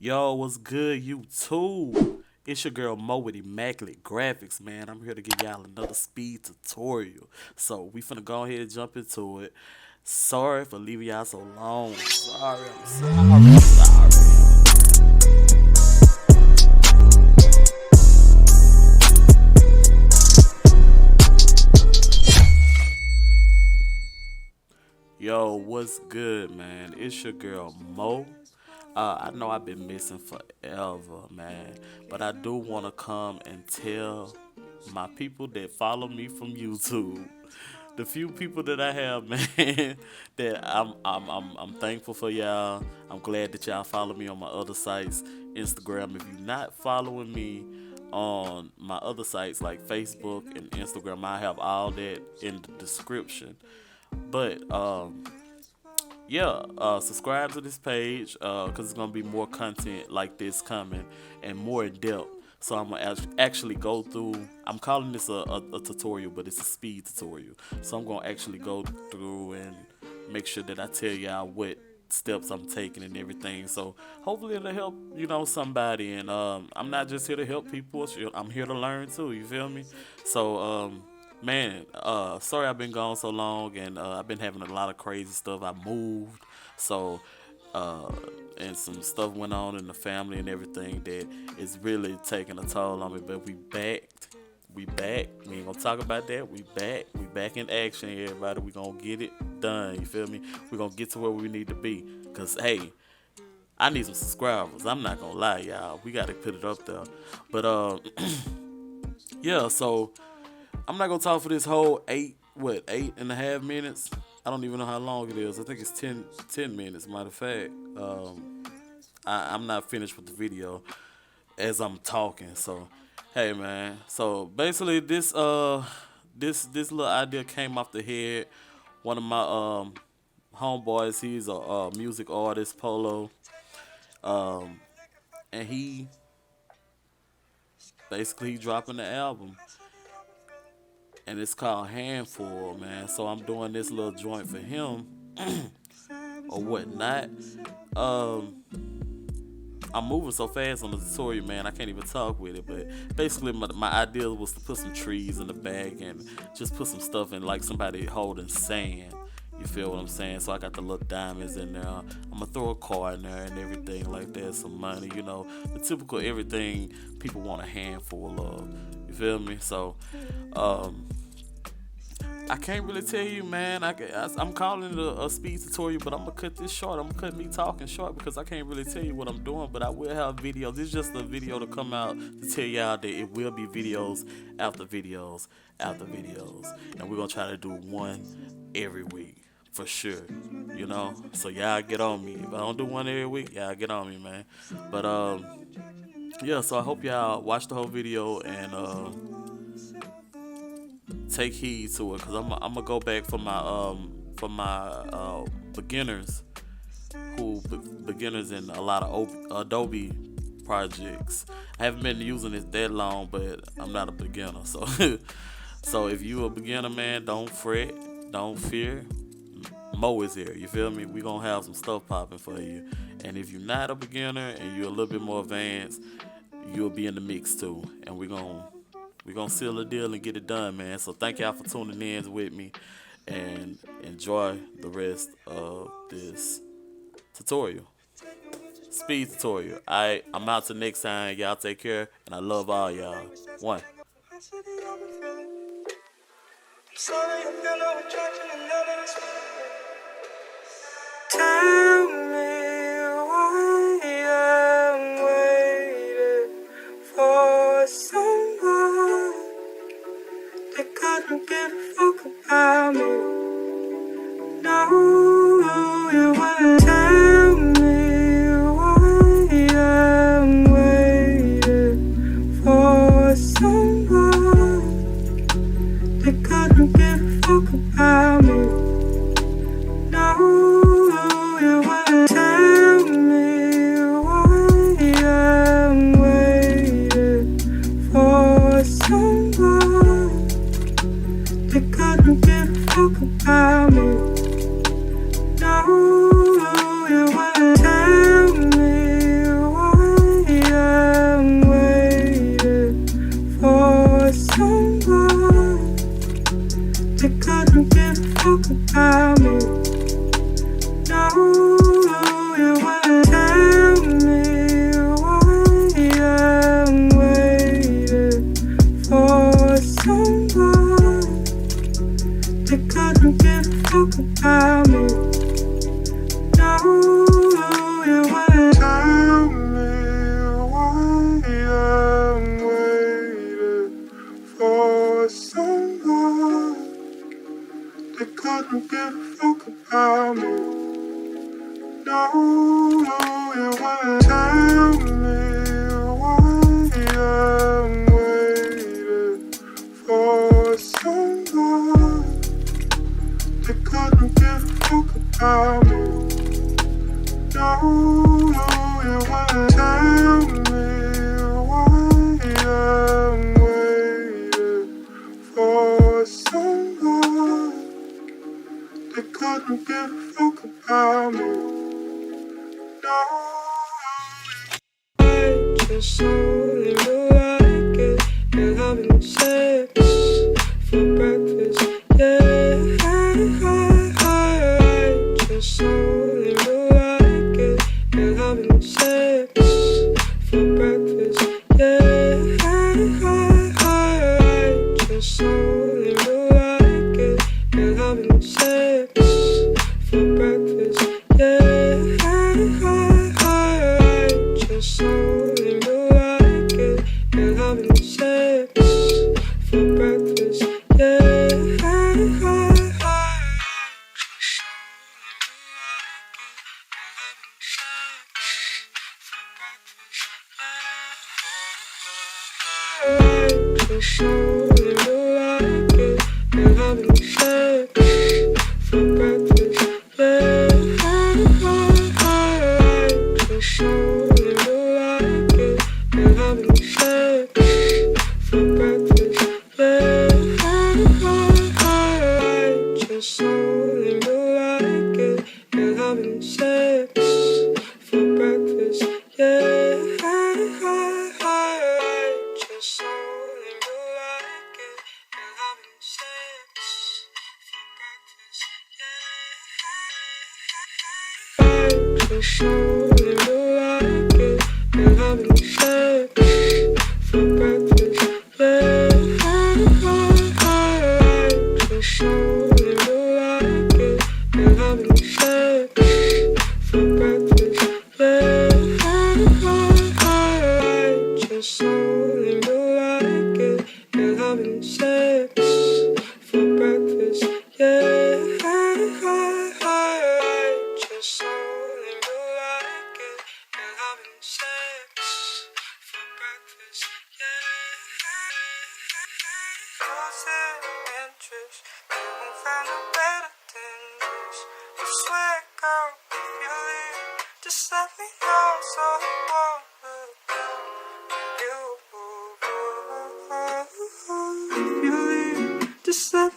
Yo, what's good, YouTube? It's your girl Mo with Immaculate Graphics, man. I'm here to give y'all another speed tutorial. So we finna go ahead and jump into it. Sorry for leaving y'all so long. I'm sorry. Yo, what's good, man? It's your girl Mo. I know I've been missing forever, man, but I do want to come and tell my people that follow me from YouTube, the few people that I have, man, that I'm thankful for y'all. I'm glad that y'all follow me on my other sites, Instagram. If you're not following me on my other sites like Facebook and Instagram, I have all that in the description. But yeah, subscribe to this page because it's gonna be more content like this coming and more in depth. So I'm gonna actually go through. I'm calling this a tutorial, but it's a speed tutorial. So I'm gonna actually go through and make sure that I tell y'all what steps I'm taking and everything. So hopefully it'll help somebody. And I'm not just here to help people. I'm here to learn too. You feel me? So man, sorry I've been gone so long, and I've been having a lot of crazy stuff. I moved, so uh, and some stuff went on in the family and everything that is really taking a toll on me. But we back, we back. We ain't gonna talk about that. We back in action, everybody. We gonna get it done. You feel me? We gonna get to where we need to be. Cause hey, I need some subscribers. I'm not gonna lie, y'all. We gotta put it up there. But yeah. So I'm not gonna talk for this whole 8.5 minutes. I don't even know how long it is. I think it's 10 minutes. Matter of fact, I'm not finished with the video as I'm talking. So, hey man. So basically, this little idea came off the head. One of my homeboys, he's a music artist, Polo, and he basically dropping the album, and it's called Handful, man. So I'm doing this little joint for him or whatnot. I'm moving so fast on the tutorial, man. I can't even talk with it. But basically, my idea was to put some trees in the back and just put some stuff in, like somebody holding sand. You feel what I'm saying? So I got the little diamonds in there. I'm gonna throw a car in there and everything like that. Some money, the typical everything people want a handful of. You feel me? So, I can't really tell you, man. I'm calling it a speed tutorial, but I'm gonna cut this short. I'm gonna cut me talking short because I can't really tell you what I'm doing. But I will have videos. This is just a video to come out to tell y'all that it will be videos after videos after videos, and we're gonna try to do one every week for sure. So y'all get on me. If I don't do one every week, y'all get on me, man. But yeah. So I hope y'all watch the whole video and take heed to it, because I'm gonna go back for my beginners beginners in a lot of Adobe projects. I haven't been using it that long, but I'm not a beginner. So so if you a beginner, man, don't fret, don't fear. Mo is here. You feel me? We gonna have some stuff popping for you. And if you're not a beginner and you're a little bit more advanced, you'll be in the mix too. And we're gonna seal the deal and get it done, man. So thank y'all for tuning in with me, and enjoy the rest of this tutorial. Speed tutorial. I'm out till next time. Y'all take care, and I love all y'all. One. Tell me why I'm waiting for someone that couldn't give a fuck about me. No, you wouldn't tell me why I'm waiting for someone that couldn't give a fuck about me. No, you just only you like it. You're having sex for breakfast, yeah. Just only you like it. You're having sex for breakfast, yeah. Just only you like it. You're having sex for breakfast, yeah. Just only you like it. You're having sex for breakfast, yeah. Just only you like it. You're having sex for breakfast, yeah. Just only you like it. You're having sex for breakfast, yeah. Just only you like it. You're having sex for breakfast, yeah. Just only you like it. You're having sex for breakfast, yeah. Just only you like it. You're having sex for breakfast, yeah. Just only you like it. You're having sex for breakfast, yeah. Just only you like it. You're having sex for breakfast, yeah. Just only you like it. You're having sex for breakfast, yeah. Losing interest, you won't find a better than this. I swear, girl, if you leave, just let me know so I won't look down on you. If you leave, just let me